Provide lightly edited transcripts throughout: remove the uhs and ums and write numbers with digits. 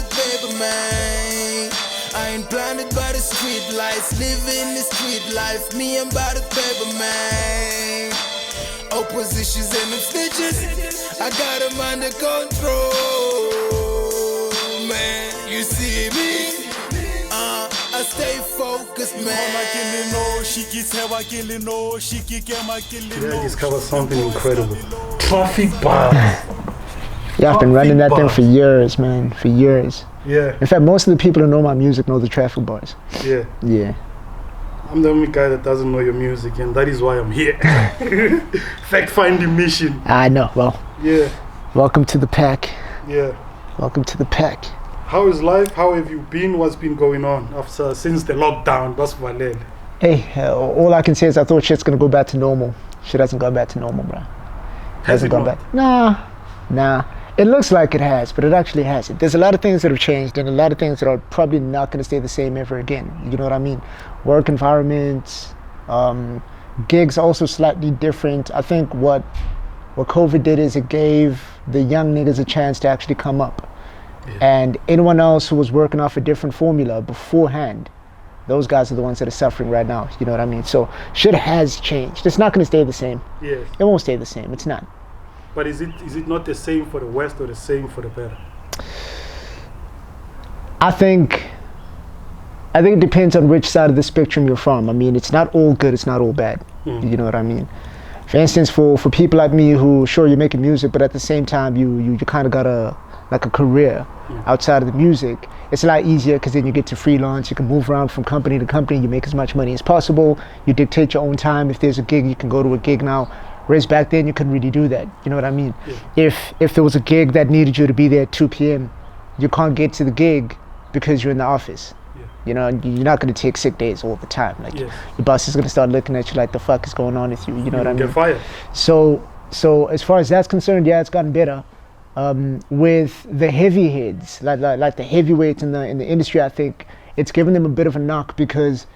the paper, man. I ain't blinded by the street lights, living the street life. Me, I'm by the paper, man. Oppositions and them snitches, I got them under control, man. You see me? I stay focused, man. Yeah, he's covered something incredible. Traffic bars. Yeah, I've been running that thing for years, man, for years. Yeah. In fact, most of the people who know my music know the traffic bars. Yeah. Yeah. I'm the only guy that doesn't know your music, and that is why I'm here. Fact-finding mission. I know, well. Yeah. Welcome to the pack. Yeah. Welcome to the pack. How is life? How have you been? What's been going on since the lockdown? Phumelele. Hey, all I can say is I thought shit's gonna go back to normal. Shit hasn't gone back to normal, bro. Hasn't gone back? Nah. It looks like it has, but it actually hasn't. There's a lot of things that have changed and a lot of things that are probably not gonna stay the same ever again. You know what I mean? Work environments, gigs also slightly different. I think what COVID did is it gave the young niggas a chance to actually come up. Yeah. And anyone else who was working off a different formula beforehand, those guys are the ones that are suffering right now. You know what I mean? So shit has changed. It's not gonna stay the same. Yes. It won't stay the same. It's not. But is it not the same for the West or the same for the better? I think it depends on which side of the spectrum you're from. I mean, it's not all good, it's not all bad. You know what I mean? For instance, for people like me who, sure, you're making music, but at the same time, you kind of got a career outside of the music. It's a lot easier because then you get to freelance, you can move around from company to company, you make as much money as possible, you dictate your own time. If there's a gig, you can go to a gig now. Whereas back then, you couldn't really do that. You know what I mean? Yeah. If there was a gig that needed you to be there at 2 p.m., you can't get to the gig because you're in the office. Yeah. You know, you're not going to take sick days all the time. Like, your boss is going to start looking at you like, the fuck is going on with you? You know what I mean? Get fired. So as far as that's concerned, yeah, it's gotten better. With the heavy heads, like the heavyweights in the industry, I think it's given them a bit of a knock because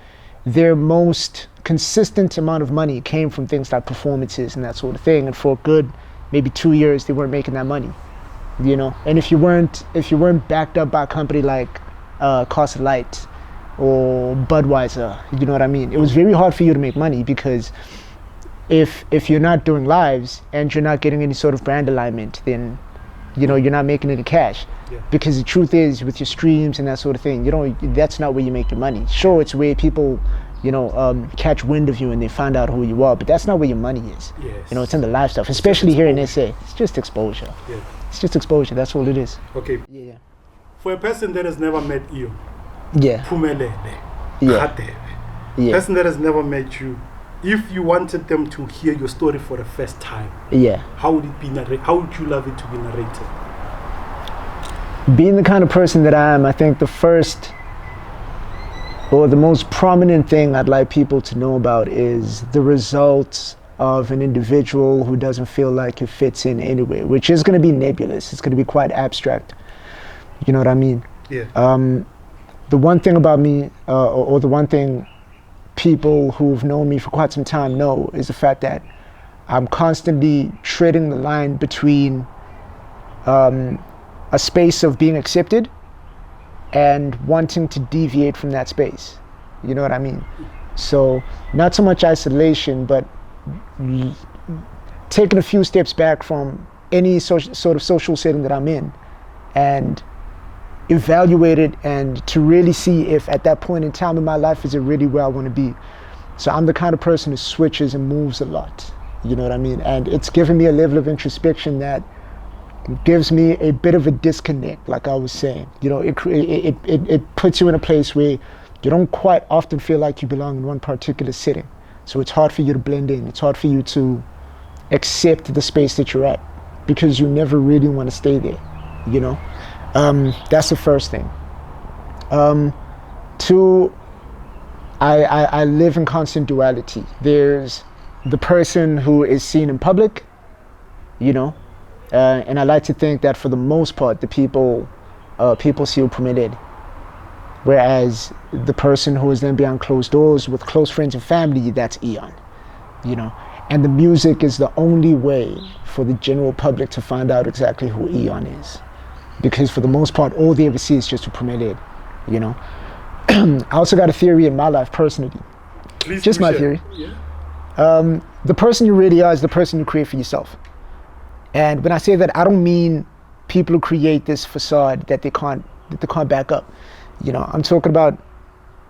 their most consistent amount of money came from things like performances and that sort of thing. And for a good maybe 2 years, they weren't making that money, you know. And if you weren't backed up by a company like Cost Light or Budweiser, you know what I mean, it was very hard for you to make money because if you're not doing lives and you're not getting any sort of brand alignment, then you know you're not making any cash. Yeah. Because the truth is, with your streams and that sort of thing, you know, that's not where you make your money. Sure, it's where people, you know, catch wind of you and they find out who you are, but that's not where your money is. Yes. You know, it's in the live stuff, especially here in SA. It's just exposure. Yeah. It's just exposure. That's all it is. Okay. Yeah. For a person that has never met you, Phumelele Radebe, person that has never met you, if you wanted them to hear your story for the first time, how would it be narrated? How would you love it to be narrated? Being the kind of person that I am, I think the first or the most prominent thing I'd like people to know about is the results of an individual who doesn't feel like he fits in anywhere, which is going to be nebulous. It's going to be quite abstract. You know what I mean? Yeah. The one thing about me, or the one thing people who've known me for quite some time know, is the fact that I'm constantly treading the line between a space of being accepted and wanting to deviate from that space. You know what I mean? So not so much isolation, but taking a few steps back from any sort of social setting that I'm in and evaluate it, and to really see if at that point in time in my life is it really where I want to be. So I'm the kind of person who switches and moves a lot. You know what I mean? And it's given me a level of introspection that gives me a bit of a disconnect, like I was saying. You know, it puts you in a place where you don't quite often feel like you belong in one particular setting. So it's hard for you to blend in. It's hard for you to accept the space that you're at because you never really want to stay there, you know? That's the first thing. Two, I live in constant duality. There's the person who is seen in public, you know, and I like to think that for the most part, the people see Phumelele. Whereas the person who is then behind closed doors with close friends and family, that's EON, you know. And the music is the only way for the general public to find out exactly who EON is. because for the most part, all they ever see is just Phumelele, you know. I also got a theory in my life personally. Please just my theory. Yeah. The person you really are is the person you create for yourself. And when I say that, I don't mean people who create this facade that they can't back up. You know, I'm talking about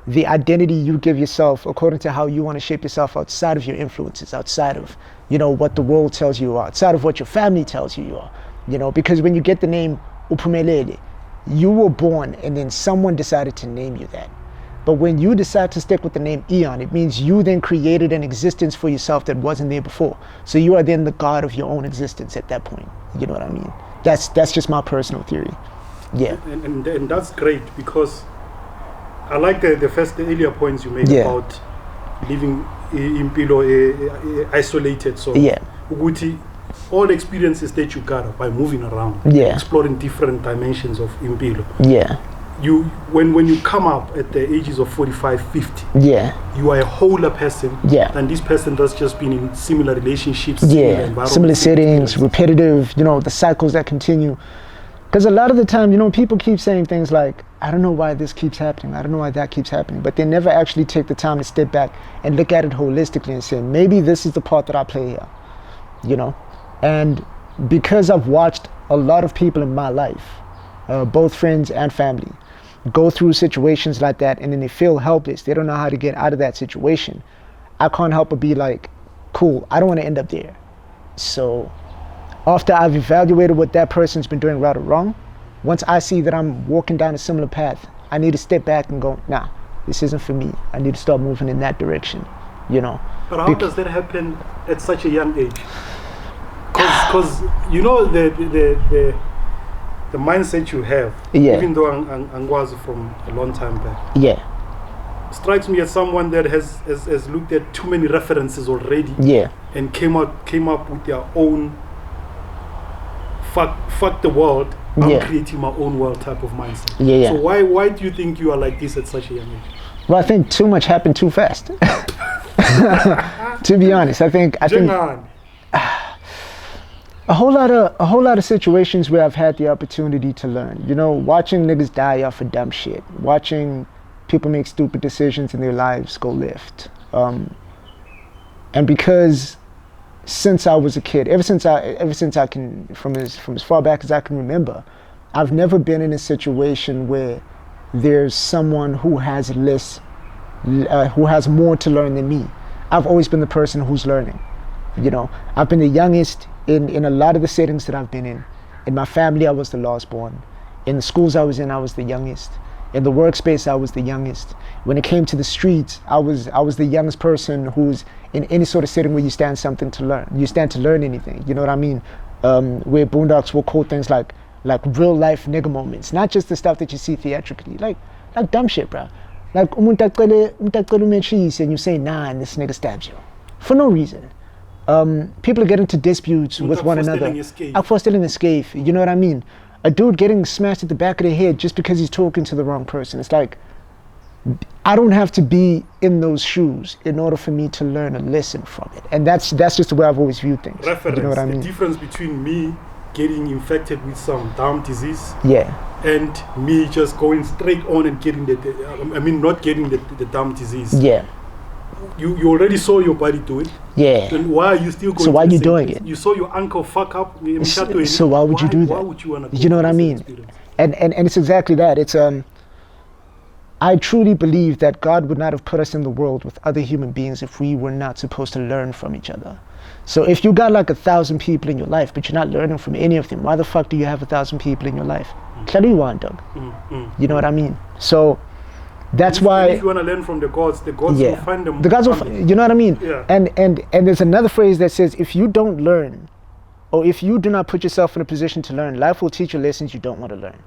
the identity you give yourself according to how you want to shape yourself outside of your influences, outside of, you know, what the world tells you are, outside of what your family tells you are. You know, because when you get the name Phumelele, you were born and then someone decided to name you that. But when you decide to stick with the name EON, it means you then created an existence for yourself that wasn't there before. So you are then the god of your own existence at that point. You know what I mean? That's just my personal theory. Yeah. And that's great, because I like the earlier points you made about living in Pilo isolated. So all the experiences that you gather by moving around, exploring different dimensions of Impilo. You when you come up at the ages of 45, 50, you are a wholer person than this person that's just been in similar relationships, similar settings, repetitive, you know, the cycles that continue. Because a lot of the time, you know, people keep saying things like, I don't know why this keeps happening, I don't know why that keeps happening, but they never actually take the time to step back and look at it holistically and say, maybe this is the part that I play here, you know. And because I've watched a lot of people in my life, both friends and family, go through situations like that, and then they feel helpless, they don't know how to get out of that situation, I can't help but be like, cool, I don't want to end up there. So after I've evaluated what that person's been doing right or wrong, once I see that I'm walking down a similar path, I need to step back and go, nah, this isn't for me, I need to start moving in that direction, you know. But how does that happen at such a young age? Because you know the mindset you have, even though I was from a long time back, strikes me as someone that has looked at too many references already, and came up with their own fuck the world, I'm creating my own world type of mindset. So why do you think you are like this at such a young age? Well, I think too much happened too fast. To be honest, I think a whole lot of situations where I've had the opportunity to learn. You know, watching niggas die off of dumb shit, watching people make stupid decisions in their lives go left. And because since I was a kid, ever since I can, from as far back as I can remember, I've never been in a situation where there's someone who has who has more to learn than me. I've always been the person who's learning. You know, I've been the youngest in a lot of the settings that I've been in. In my family, I was the last born. In the schools I was in, I was the youngest. In the workspace, I was the youngest. When it came to the streets, I was the youngest person who's in any sort of setting where you stand something to learn. You stand to learn anything, you know what I mean? Where boondocks will quote things like real life nigga moments, not just the stuff that you see theatrically, like dumb shit, bro. Like umuntu acele cheese and you say nah and this nigga stabs you for no reason. People get into disputes with one another. Stealing escape, you know what I mean? A dude getting smashed at the back of the head just because he's talking to the wrong person. It's like, I don't have to be in those shoes in order for me to learn a lesson from it. And that's just the way I've always viewed things. Reference, you know what I mean? The difference between me getting infected with some dumb disease and me just going straight on and getting not getting the dumb disease. You already saw your body do it. Then why are you still going? So why are you doing it? You saw your uncle fuck up. So why would you do that? Why would you want to? You know what I mean? And it's exactly that. It's I truly believe that God would not have put us in the world with other human beings if we were not supposed to learn from each other. So if you got like 1,000 people in your life, but you're not learning from any of them, why the fuck do you have 1,000 people in your life? You want, dog. You know what I mean? So that's why. If you want to learn from the gods will find them. The gods will, you know what I mean? And there's another phrase that says, if you don't learn, or if you do not put yourself in a position to learn, life will teach you lessons you don't want to learn.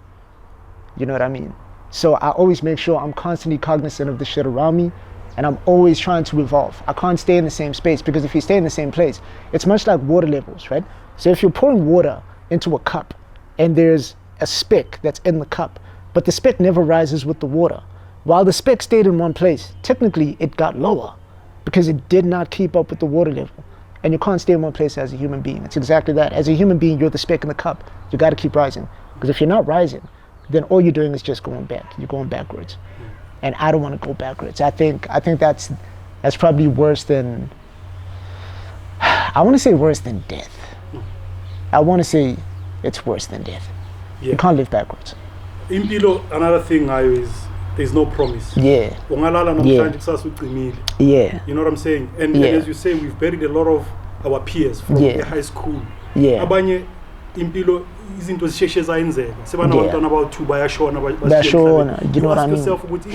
You know what I mean? So I always make sure I'm constantly cognizant of the shit around me, and I'm always trying to evolve. I can't stay in the same space, because if you stay in the same place, it's much like water levels, right? So if you're pouring water into a cup and there's a speck that's in the cup, but the speck never rises with the water, while the speck stayed in one place, technically it got lower because it did not keep up with the water level. And you can't stay in one place as a human being. It's exactly that. As a human being, you're the speck in the cup. You got to keep rising. Because if you're not rising, then all you're doing is just going back. You're going backwards. And I don't want to go backwards. I think that's probably worse than, I want to say worse than death. I want to say it's worse than death. You can't live backwards. Impilo, another thing is there's no promise. Yeah. You know what I'm saying? And as you say, we've buried a lot of our peers from the high school. Yeah. Abanye impilo izinto zisheshe zayenzeka. Sebana abantwana abawu2 bayashona you know what I mean? Ask yourself ukuthi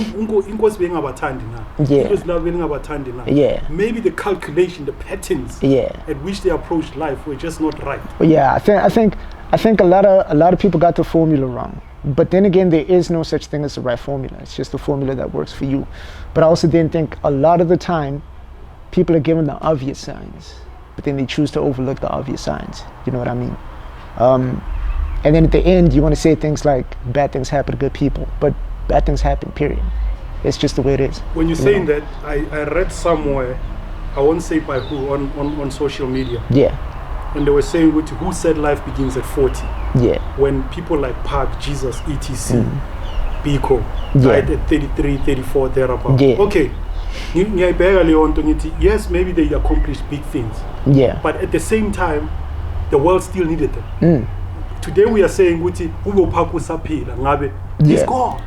inkosi bengabathandi na. Because now bengabathandi na. Yeah. Maybe the calculation, the patterns at which they approached life were just not right. Yeah, I think a lot of people got the formula wrong. But then again, there is no such thing as the right formula. It's just the formula that works for you. But I also didn't think a lot of the time people are given the obvious signs, but then they choose to overlook the obvious signs. You know what I mean? And then at the end, you want to say things like bad things happen to good people, but bad things happen, period. It's just the way it is. When you're saying that, I read somewhere, I won't say by who, on social media. Yeah. And they were saying, who said life begins at 40? Yeah. When people like Pac, Jesus, etc., Biko, died at 33, 34, thereabout. Yeah. Okay. Yes, maybe they accomplished big things. Yeah. But at the same time, the world still needed them. Today we are saying, he's gone.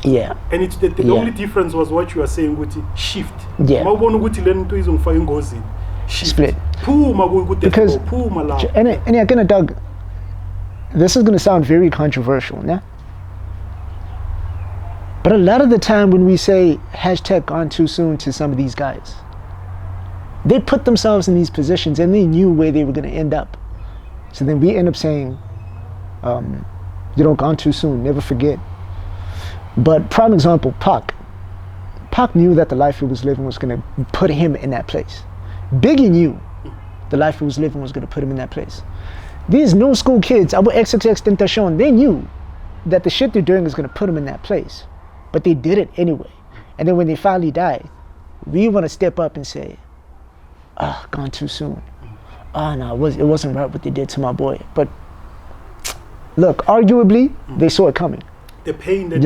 Yeah. And it's the only difference was what you are saying, shift. Yeah. Split. Because, and again, Doug, this is going to sound very controversial, yeah? But a lot of the time when we say hashtag gone too soon to some of these guys, they put themselves in these positions and they knew where they were going to end up. So then we end up saying, gone too soon, never forget. But prime example, Pac knew that the life he was living was going to put him in that place. Biggie knew the life he was living was going to put him in that place. These new school kids, XXXTentacion, they knew that the shit they're doing is going to put them in that place. But they did it anyway. And then when they finally die, we want to step up and say, gone too soon. No, it wasn't right what they did to my boy. But look, arguably, they saw it coming. The pain that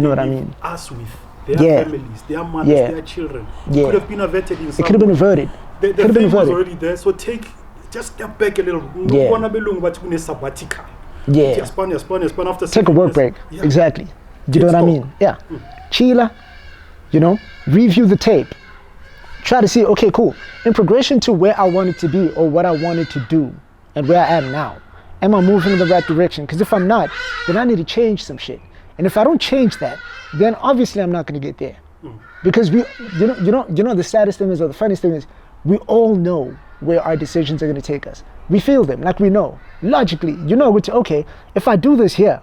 us with, their families, their mothers, their children. It could have been averted in some way. It could have been averted. The thing was already there, so just step back a little. After take a work break. Exactly. You know what I mean? Yeah. Chila, review the tape. Try to see, okay, cool. In progression to where I wanted to be or what I wanted to do and where I am now, am I moving in the right direction? Because if I'm not, then I need to change some shit. And if I don't change that, then obviously I'm not going to get there. Because the saddest thing is, or the funniest thing is, we all know where our decisions are going to take us. We feel them, like we know. Logically, okay, if I do this here,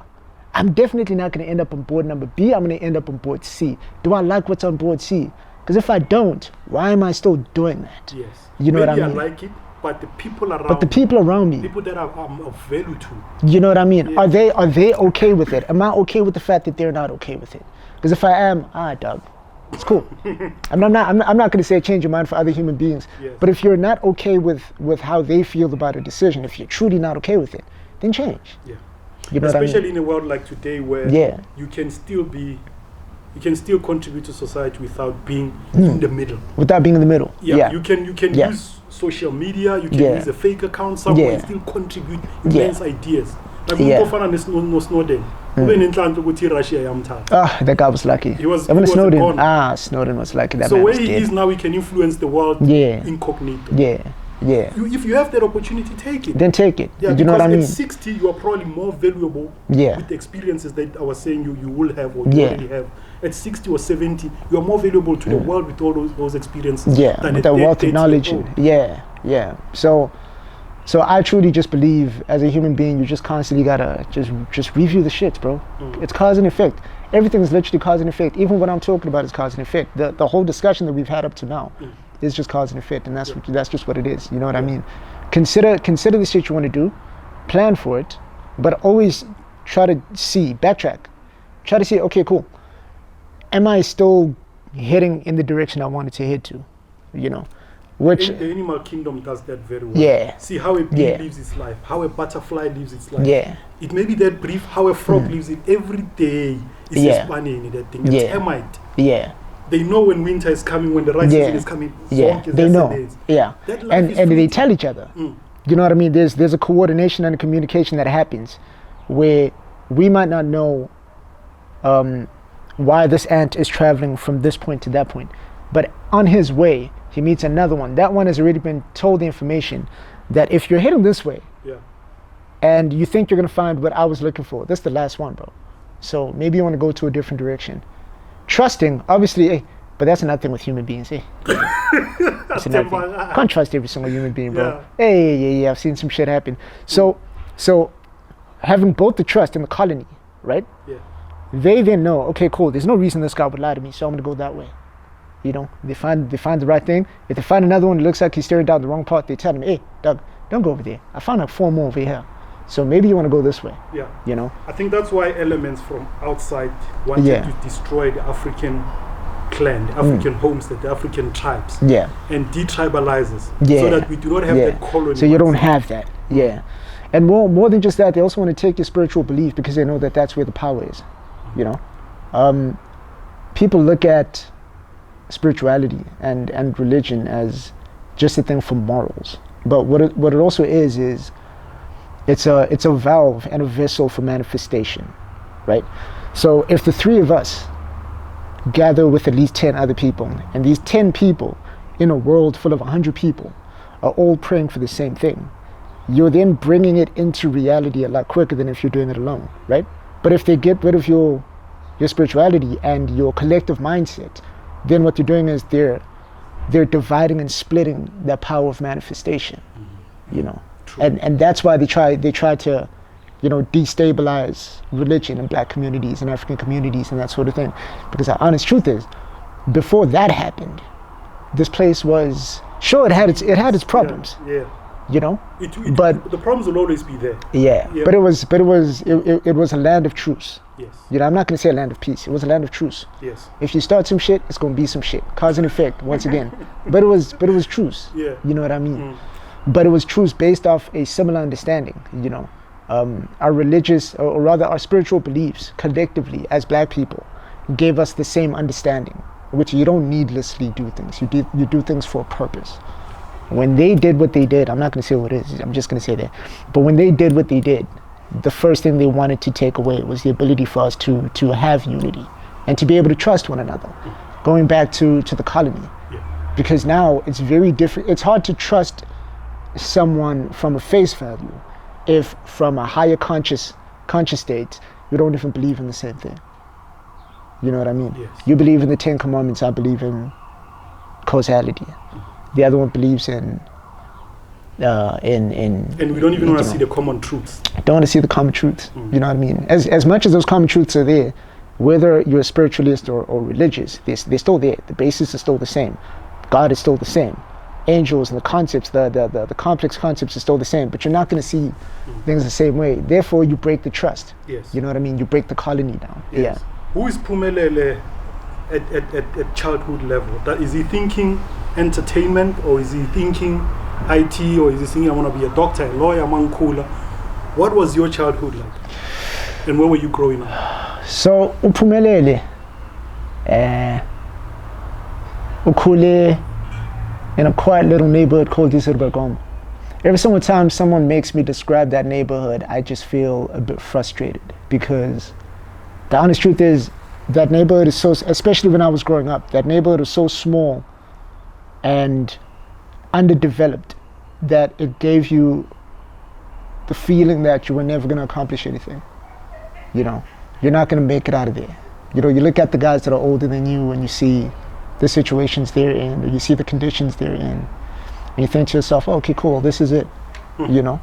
I'm definitely not going to end up on board number B, I'm going to end up on board C. Do I like what's on board C? Because if I don't, why am I still doing that? Yes. You know what I mean? I like it, but the people around me, people that are of value to. You know what I mean? Yeah. Are they okay with it? Am I okay with the fact that they're not okay with it? Because if I am, dog, it's cool. I'm not going to say change your mind for other human beings. Yes. But if you're not okay with how they feel about a decision, if you're truly not okay with it, then change. Yeah. You know especially what I mean? in a world like today where you can still contribute to society without being in the middle. Without being in the middle. Yeah. You can use social media, you can use a fake account somewhere and still contribute immense ideas. Like Snowden. That guy was lucky. He was Snowden. Snowden was lucky. That so man where was he dead. is now, he can influence the world incognito. Yeah. If you have that opportunity, take it. Then take it. Yeah, you know what I mean? At 60, you are probably more valuable with the experiences that I was saying you will have or you already have. At 60 or 70, you are more valuable to the world with all those experiences. Than with the wealth of knowledge. Yeah. So I truly just believe, as a human being, you just constantly gotta just review the shit, bro. It's cause and effect. Everything is literally cause and effect. Even what I'm talking about is cause and effect. The whole discussion that we've had up to now is just cause and effect, and that's just what it is. You know what I mean? Consider the shit you want to do, plan for it, but always try to backtrack. Try to see, okay, cool. Am I still heading in the direction I wanted to head to? Which the animal kingdom does that very well. Yeah. See how a bee lives its life, how a butterfly lives its life. Yeah. It may be that brief how a frog lives it every day. It's a spanning that thing. A termite. Yeah. They know when winter is coming, when the right season is coming. They know. Yeah. And they tell each other. You know what I mean? There's a coordination and a communication that happens where we might not know why this ant is traveling from this point to that point. But on his way, he meets another one. That one has already been told the information that if you're heading this way and you think you're going to find what I was looking for, that's the last one, bro. So maybe you want to go to a different direction. Trusting, obviously, but that's another thing with human beings, That's another thing. Can't trust every single human being, bro. Yeah, I've seen some shit happen. So having both the trust and the colony, right? Yeah. They then know, okay, cool, there's no reason this guy would lie to me, so I'm going to go that way. You know, they find the right thing. If they find another one that looks like he's staring down the wrong path, they tell him, hey, Doug, don't go over there. I found like 4 more over here. So maybe you want to go this way. Yeah. You know? I think that's why elements from outside wanted to destroy the African clan, the African homestead, the African tribes. Yeah. And detribalizes. Yeah. So that we do not have that colony. So you don't have that. Yeah. And more than just that, they also want to take your spiritual belief because they know that that's where the power is. You know? People look at spirituality and religion as just a thing for morals, but what it also is it's a valve and a vessel for manifestation, right? So if the 3 of us gather with at least 10 other people, and these 10 people in a world full of 100 people are all praying for the same thing, you're then bringing it into reality a lot quicker than if you're doing it alone, right? But if they get rid of your spirituality and your collective mindset, then what they're doing is they're dividing and splitting that power of manifestation, you know. And that's why they try to, you know, destabilize religion in black communities and African communities and that sort of thing. Because the honest truth is, before that happened, this place was sure it had its problems. Yeah. You know, but the problems will always be there. Yeah. But it was a land of truce. Yes. You know, I'm not going to say a land of peace. It was a land of truce. Yes. If you start some shit, it's going to be some shit. Cause and effect once again. But it was truce. Yeah. You know what I mean? But it was truce based off a similar understanding. You know, our religious, or rather our spiritual beliefs collectively as black people gave us the same understanding, which you don't needlessly do things. You do things for a purpose. When they did what they did, I'm not going to say what it is, I'm just going to say that. But when they did what they did, the first thing they wanted to take away was the ability for us to have unity and to be able to trust one another. Going back to the colony. Yeah. Because now it's very different. It's hard to trust someone from a face value if from a higher conscious state, you don't even believe in the same thing. You know what I mean? Yes. You believe in the 10 Commandments, I believe in causality. The other one believes in and we don't even want to see the common truths. Don't want to see the common truths. You know what I mean? As much as those common truths are there, whether you're a spiritualist or religious, they're still there. The basis is still the same. God is still the same. Angels and the concepts, the complex concepts are still the same. But you're not going to see things the same way. Therefore, you break the trust. Yes. You know what I mean? You break the colony down. Yes. Yeah. Who is Phumelele at childhood level? Is he thinking entertainment, or is he thinking IT, or is he thinking I want to be a doctor, a lawyer, a man cooler? What was your childhood like, and where were you growing up? So uPhumelele ukhule in a quiet little neighborhood called Zuurbekom. Every single time someone makes me describe that neighborhood, I just feel a bit frustrated, because the honest truth is that neighborhood is so, especially when I was growing up, that neighborhood was so small and underdeveloped that it gave you the feeling that you were never going to accomplish anything. You know, you're not going to make it out of there. You know, you look at the guys that are older than you and you see the situations they're in, or you see the conditions they're in, and you think to yourself, oh, okay, cool, this is it. You know,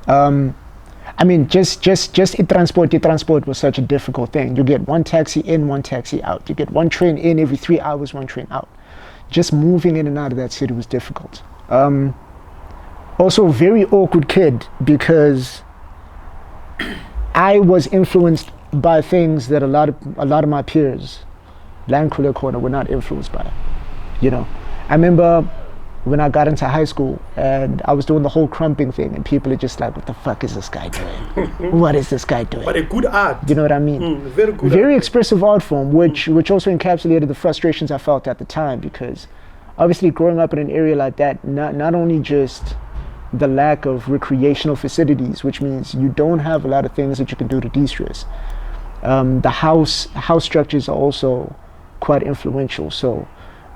I mean, just transport was such a difficult thing. You get one taxi in, one taxi out. You get one train in every 3 hours, one train out. Just moving in and out of that city was difficult. Also, a very awkward kid, because I was influenced by things that a lot of my peers, Land Cooler Corner, were not influenced by. You know, I remember when I got into high school and I was doing the whole crumping thing, and people are just like, what the fuck is this guy doing? What is this guy doing? But a good art. You know what I mean? Very good Very art. expressive art form, which also encapsulated the frustrations I felt at the time, because obviously growing up in an area like that, not only just the lack of recreational facilities, which means you don't have a lot of things that you can do to de-stress. The house structures are also quite influential. So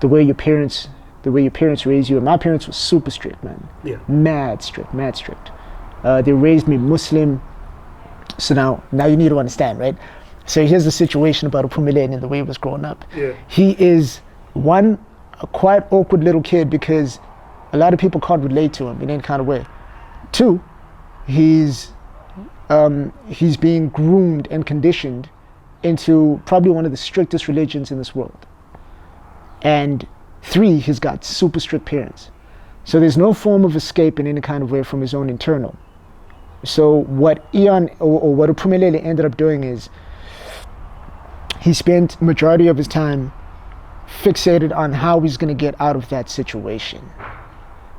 the way your parents raise you, and my parents were super strict, man. Yeah. Mad strict. They raised me Muslim. So now you need to understand, right? So here's the situation about Phumelele and the way he was growing up. Yeah. He is a quite awkward little kid, because a lot of people can't relate to him in any kind of way. 2, he's being groomed and conditioned into probably one of the strictest religions in this world. And 3, he's got super strict parents. So there's no form of escape in any kind of way from his own internal. So what EON or what Phumelele ended up doing is he spent majority of his time fixated on how he's going to get out of that situation.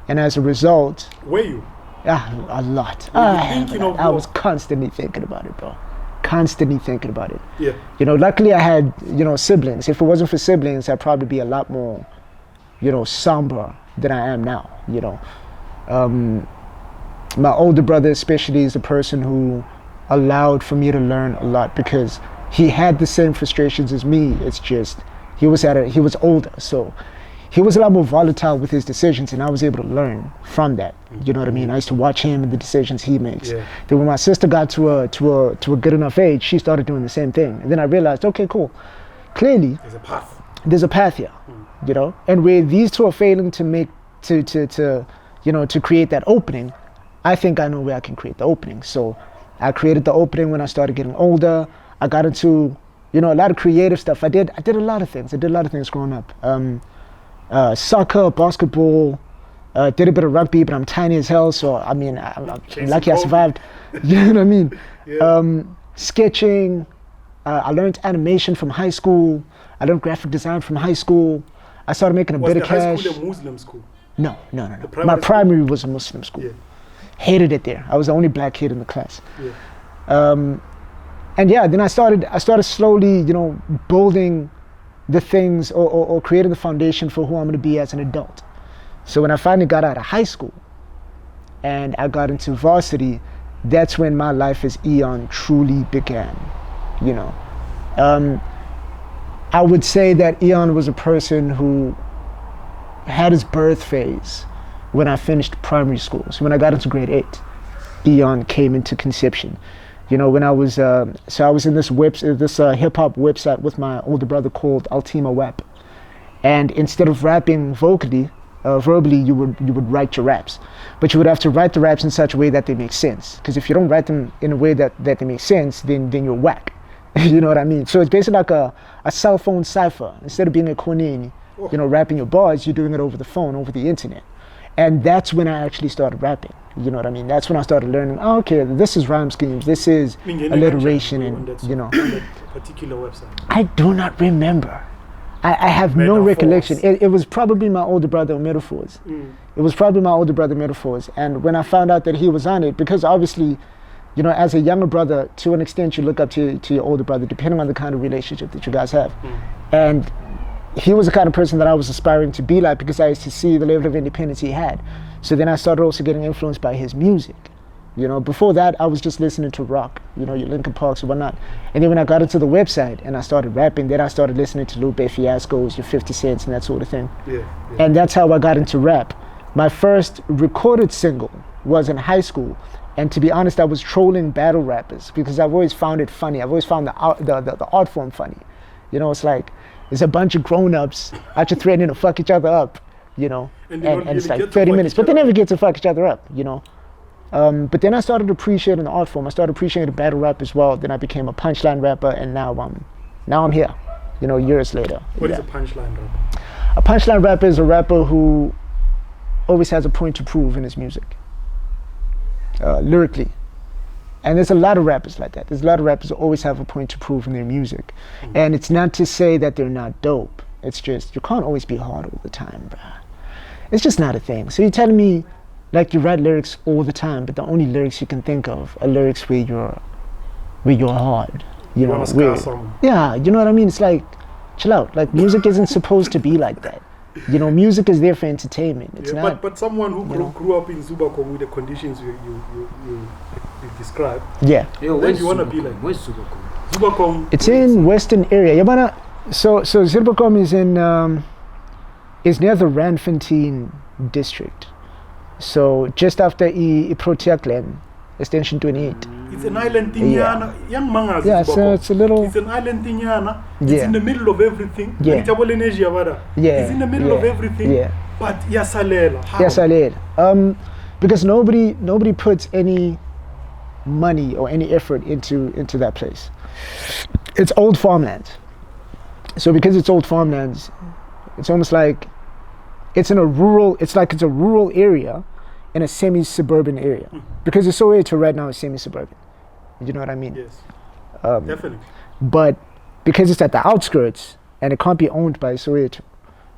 And as a result... Were you? A lot. I was constantly thinking about it, bro. Constantly thinking about it. Yeah. You know, luckily I had, siblings. If it wasn't for siblings, I'd probably be a lot more, somber than I am now, My older brother especially is the person who allowed for me to learn a lot, because he had the same frustrations as me. It's just, he was older, so he was a lot more volatile with his decisions, and I was able to learn from that. You know what I mean? I used to watch him and the decisions he makes. Yeah. Then when my sister got to a good enough age, she started doing the same thing. And then I realized, okay, cool. Clearly, there's a path here, And where these two are failing to make to create that opening, I think I know where I can create the opening. So I created the opening when I started getting older. I got into a lot of creative stuff. I did a lot of things. I did a lot of things growing up. Soccer, basketball, did a bit of rugby, but I'm tiny as hell, so I mean, I'm lucky I survived. You know what I mean? Yeah. Sketching, I learned animation from high school. I learned graphic design from high school. I started making a bit of cash. Was the high school a Muslim school? No. My primary was a Muslim school. Yeah. Hated it there. I was the only black kid in the class. Yeah. And yeah, then I started slowly, building the things or creating the foundation for who I'm going to be as an adult. So when I finally got out of high school and I got into varsity, that's when my life as EON truly began, I would say that EON was a person who had his birth phase when I finished primary school. So when I got into grade 8, EON came into conception. When I was, I was in this hip-hop website with my older brother called Ultimo WAP. And instead of rapping verbally, you would write your raps. But you would have to write the raps in such a way that they make sense. Because if you don't write them in a way that they make sense, then you're whack. You know what I mean? So it's basically like a cell phone cipher. Instead of being a Konini, rapping your bars, you're doing it over the phone, over the internet. And that's when I actually started rapping. You know what I mean? That's when I started learning, okay, this is rhyme schemes, this is alliteration, and, on that particular website. I do not remember. I have no recollection. It was probably my older brother Metaphors. It was probably my older brother Metaphors. And when I found out that he was on it, because obviously, as a younger brother, to an extent, you look up to your older brother, depending on the kind of relationship that you guys have. And he was the kind of person that I was aspiring to be like, because I used to see the level of independence he had. So then I started also getting influenced by his music. Before that, I was just listening to rock, your Linkin Parks and whatnot. And then when I got into the website and I started rapping, then I started listening to Lupe, Fiascos, your 50 Cents and that sort of thing. Yeah. And that's how I got into rap. My first recorded single was in high school. And to be honest, I was trolling battle rappers because I've always found it funny. I've always found the art form funny. It's like, there's a bunch of grown-ups out there threatening to fuck each other up, and it's like 30 minutes, but they never get to fuck each other up, But then I started appreciating the art form. I started appreciating the battle rap as well. Then I became a punchline rapper, and now I'm here, years later. What is a punchline rapper? A punchline rapper is a rapper who always has a point to prove in his music, lyrically. And there's a lot of rappers like that. There's a lot of rappers who always have a point to prove in their music. And it's not to say that they're not dope. It's just, you can't always be hard all the time, bruh. It's just not a thing. So you're telling me, like, you write lyrics all the time, but the only lyrics you can think of are lyrics where you're hard. You know, yeah, you know what I mean? It's like, chill out. Like, music isn't supposed to be like that. You know, music is there for entertainment. It's not. But someone who grew up in Zuurbekom with the conditions you described. Yeah. Then you want to be like, where's Zuurbekom? Zuurbekom. It's in Western area. Yabana. So Zuurbekom is near the Randfontein district. So just after Proteaklen, extension 28. It's an island in young mangas. Yeah, so it's a little. It's an island in Yana. It's in the middle of everything. Yeah. It's in the middle of everything. Yeah. But yasalela. Yasalela. Because nobody puts any money or any effort into that place. It's old farmlands. So because it's old farmlands, it's almost like it's in a rural. It's like it's a rural area in a semi-suburban area. Because the Soweto right now is semi-suburban. You know what I mean? Yes. Definitely. But because it's at the outskirts and it can't be owned by Soweto,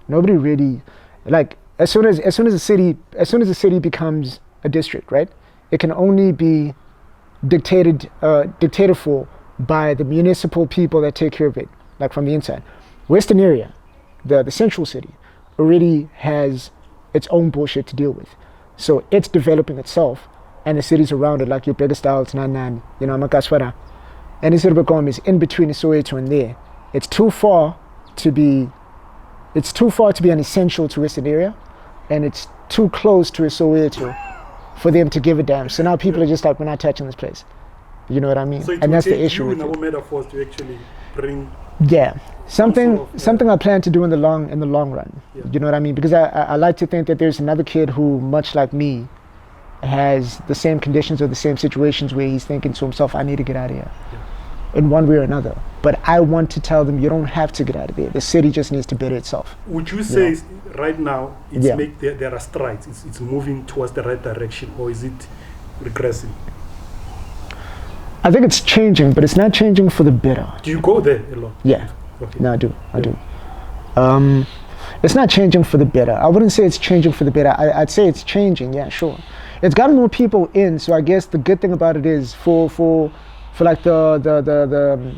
nobody really, like, as soon as a city becomes a district, right? It can only be dictated for by the municipal people that take care of it, like from the inside. Western area, the central city, already has its own bullshit to deal with. So it's developing itself, and the cities around it, like your bigger styles, Nanan, you know, Makaswara. And Zuurbekom is in between the Soweto and there. It's too far to be an essential to Western area, and it's too close to a Soweto for them to give a damn. So now people are just like, we're not touching this place. You know what I mean? So and that's the issue with in our metaphors to actually bring. Yeah, something I plan to do in the long run. Yeah. You know what I mean? Because I like to think that there's another kid who, much like me, has the same conditions or the same situations where he's thinking to himself, I need to get out of here, in one way or another. But I want to tell them, you don't have to get out of there. The city just needs to better itself. Would you say right now there are strides? It's moving towards the right direction, or is it regressing? I think it's changing, but it's not changing for the better. Do you go there a lot? Yeah. Okay. No, I do. It's not changing for the better. I wouldn't say it's changing for the better. I'd say it's changing. Yeah, sure. It's gotten more people in, so I guess the good thing about it is for like the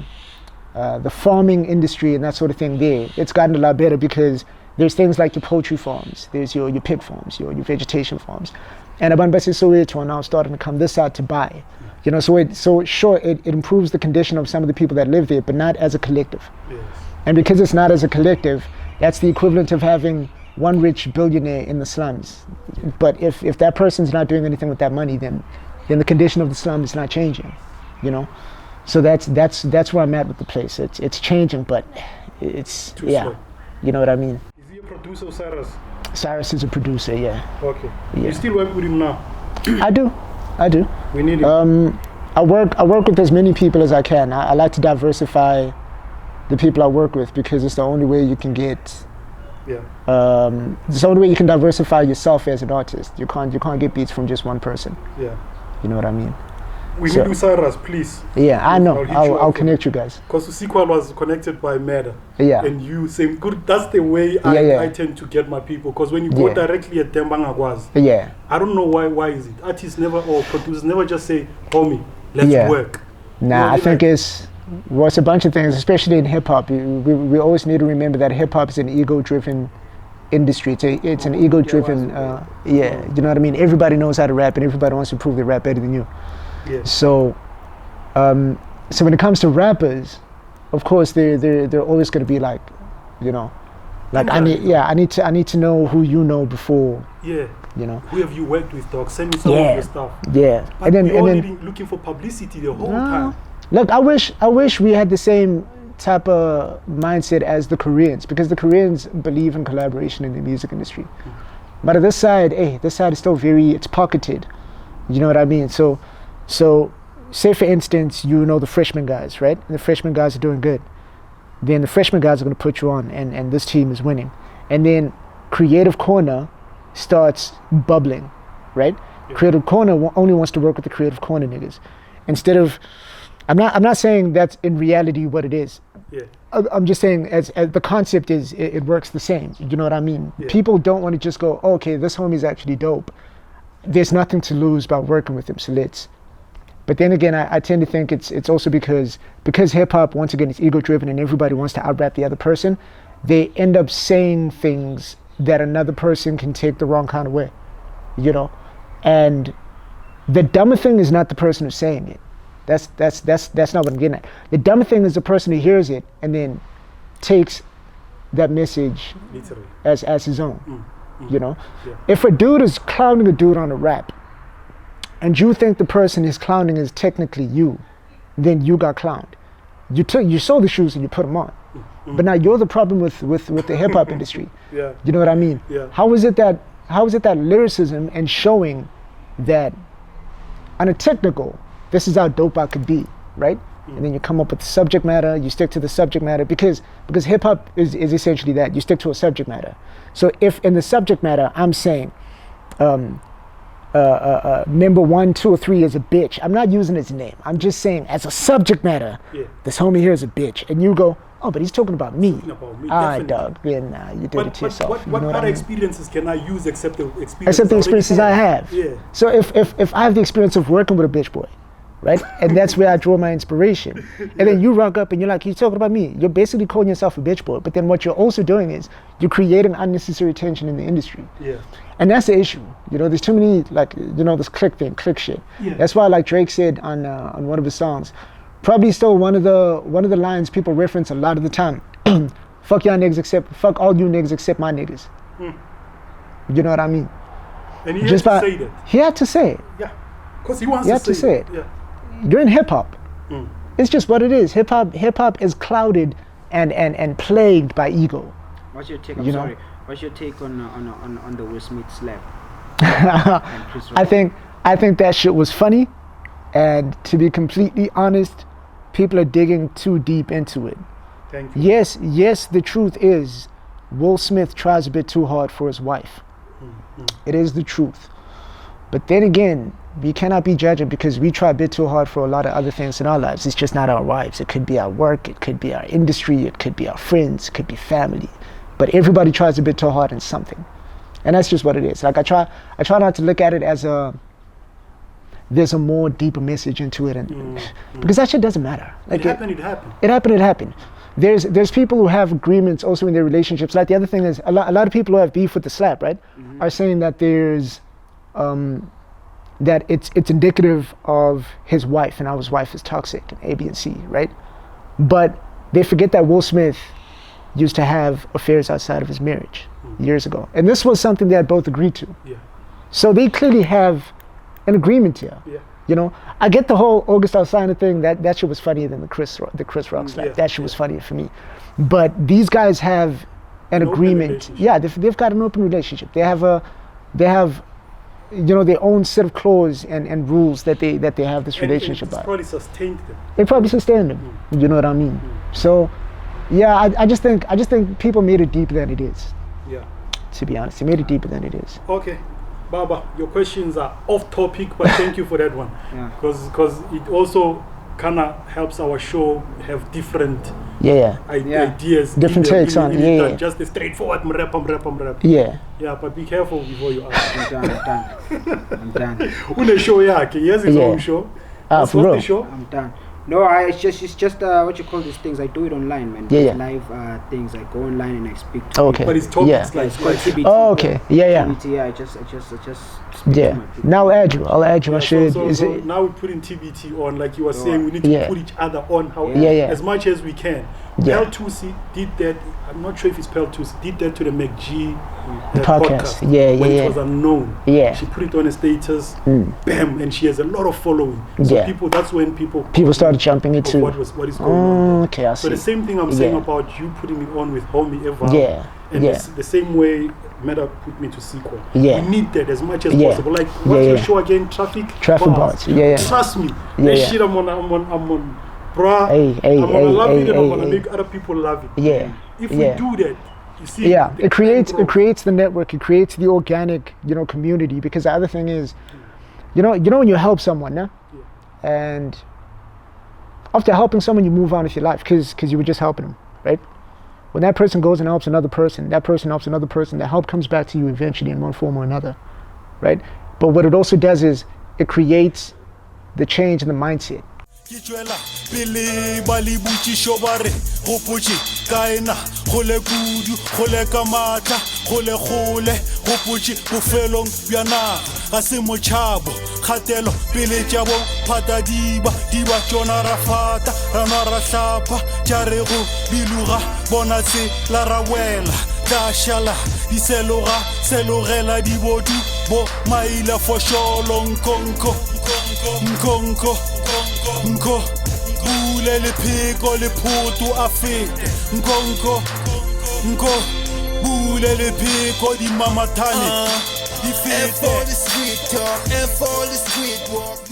farming industry and that sort of thing. There, it's gotten a lot better because there's things like your poultry farms, there's your pig farms, your vegetation farms, and Abanbasi Soweto are now starting to come this side to buy. You know, so sure, it improves the condition of some of the people that live there, but not as a collective. Yes. And because it's not as a collective, that's the equivalent of having one rich billionaire in the slums. But if that person's not doing anything with that money, then the condition of the slum is not changing. You know, so that's where I'm at with the place. It's changing, but it's too slow. You know what I mean. Is he a producer, Sirus? Sirus is a producer, yeah. Okay. Yeah. You still work with him now? I do. We need him. I work with as many people as I can. I like to diversify the people I work with because it's the only way you can get. Yeah. It's the only way you can diversify yourself as an artist. You can't get beats from just one person. Yeah. You know what I mean? We need you, Sirus, please. Yeah, I know. I'll connect you guys. Because the sequel was connected by Meda. Yeah. And you saying good. That's the way I tend to get my people. Because when you go directly at Tembangagwaz, I don't know why is it. Artists never or producers never just say, homie, let's work. Nah, I think it's a bunch of things, especially in hip hop. We always need to remember that hip hop is an ego-driven industry. It's an ego-driven. You know what I mean. Everybody knows how to rap, and everybody wants to prove they rap better than you. Yeah. So when it comes to rappers, of course they're always going to be like, you know, like I need to know who you know before. Yeah. You know. Who have you worked with, dog? Send me some of your stuff. Yeah. But we're all looking for publicity the whole time. Look, I wish we had the same type of mindset as the Koreans, because the Koreans believe in collaboration in the music industry. But this side is still it's pocketed. You know what I mean? So say for instance, you know the freshman guys, right? And the freshman guys are doing good. Then the freshman guys are going to put you on, and this team is winning. And then Creative Corner starts bubbling, right? Yeah. Creative Corner only wants to work with the Creative Corner niggas. Instead of I'm not saying that's in reality what it is. Yeah. I'm just saying as the concept is it works the same. You know what I mean? Yeah. People don't want to just go, oh, okay, this homie's actually dope. There's nothing to lose by working with him, so let's. But then again, I tend to think it's also because hip hop, once again, is ego driven and everybody wants to out-rap the other person. They end up saying things that another person can take the wrong kind of way, you know. And the dumber thing is not the person who's saying it. That's not what I'm getting at. The dumber thing is the person who hears it and then takes that message literally as his own. You know, yeah. If a dude is clowning a dude on a rap, and you think the person he's clowning is technically you, then you got clowned. You sold the shoes and you put them on, but now you're the problem with the hip hop industry. Yeah. You know what I mean? Yeah. How is it that lyricism and showing that on a technical, this is how dope I could be, right? And then you come up with the subject matter, you stick to the subject matter because hip hop is essentially that. You stick to a subject matter. So if in the subject matter I'm saying member 1, 2, or 3 is a bitch, I'm not using his name. I'm just saying as a subject matter, this homie here is a bitch. And you go, oh, but he's talking about me. Dog. Yeah, nah, you did it to yourself. What other experiences can I use except the experiences? Except the experiences I have. Yeah. So if I have the experience of working with a bitch boy, right? And that's where I draw my inspiration. And then you rock up and you're like, you're talking about me. You're basically calling yourself a bitch boy. But then what you're also doing is you're creating unnecessary tension in the industry. Yeah. And that's the issue. You know, there's too many, like, you know, this click shit. Yeah. That's why, like Drake said on one of his songs, probably still one of the lines people reference a lot of the time. Fuck y'all niggas fuck all you niggas except my niggas. You know what I mean? And he had to say that. He had to say it. Yeah. Because he wants to say it. Yeah. You're in hip hop. It's just what it is. Hip hop is clouded and plagued by ego. What's your take? What's your take on the Will Smith slap? I think that shit was funny, and to be completely honest, people are digging too deep into it. Thank you. Yes, the truth is, Will Smith tries a bit too hard for his wife. It is the truth. But then again, we cannot be judging because we try a bit too hard for a lot of other things in our lives. It's just not our wives. It could be our work, it could be our industry, it could be our friends, it could be family. But everybody tries a bit too hard in something. And that's just what it is. Like I try not to look at it as there's a more deeper message into it, and because that shit doesn't matter. Like it happened. There's people who have agreements also in their relationships. Like the other thing is a lot of people who have beef with the slap, right, are saying that there's that it's indicative of his wife and how his wife is toxic and A, B, and C, right? But they forget that Will Smith used to have affairs outside of his marriage years ago. And this was something they had both agreed to. Yeah. So they clearly have an agreement here. Yeah. You know, I get the whole August Alsina thing, that shit was funnier than the Chris Rock slap. Yeah. That shit was funnier for me. But these guys have an agreement. Yeah, they've got an open relationship. They have you know, their own set of clauses and rules that they have this relationship by. It probably sustained them. It probably sustained them. You know what I mean? So yeah, I just think people made it deeper than it is. Yeah. To be honest, they made it deeper than it is. Okay. Baba, your questions are off topic, but thank you for that one. Because it also kind of helps our show have different ideas. Different takes on it. Just a straightforward rap. Yeah. Yeah, but be careful before you ask. I'm done. Une show yake, he has his own show. For real. The show? I'm done. No, it's just what you call these things. I do it online, man. Live things. I go online and I speak to people. But it's topics it's called TBT. Oh, okay. TBT, I just speak to my people. Now I'll add you. I should. So now we're putting TBT on, like you were saying, we need to put each other on as much as we can. Pel2C did that. I'm not sure if it's Pel2C did that to the McG podcast. When it was unknown. She put it on a status, bam, and she has a lot of following. So that's when people started jumping into what is going on. Okay, I see. So the same thing I'm saying about you putting it on with Homie Eva. And it's the same way Meta put me to sequel. We need that as much as possible. Like what's your show again? Traffic Bars. Trust me. That shit I'm on. Bruh, I'm gonna love it and I'm gonna make other people love it. If we do that, you see, it creates the network, it creates the organic, you know, community. Because the other thing is, you know when you help someone, and after helping someone, you move on with your life because you were just helping them, right? When that person goes and helps another person, that person helps another person, the help comes back to you eventually in one form or another, right? But what it also does is it creates the change in the mindset. Shala, di selora di bodu, bo maila for sholong konko, nko, Phumelele pheko le photo afete, nko, Phumelele pheko di mamathane, di fete. F for the street talk, F for the street walk.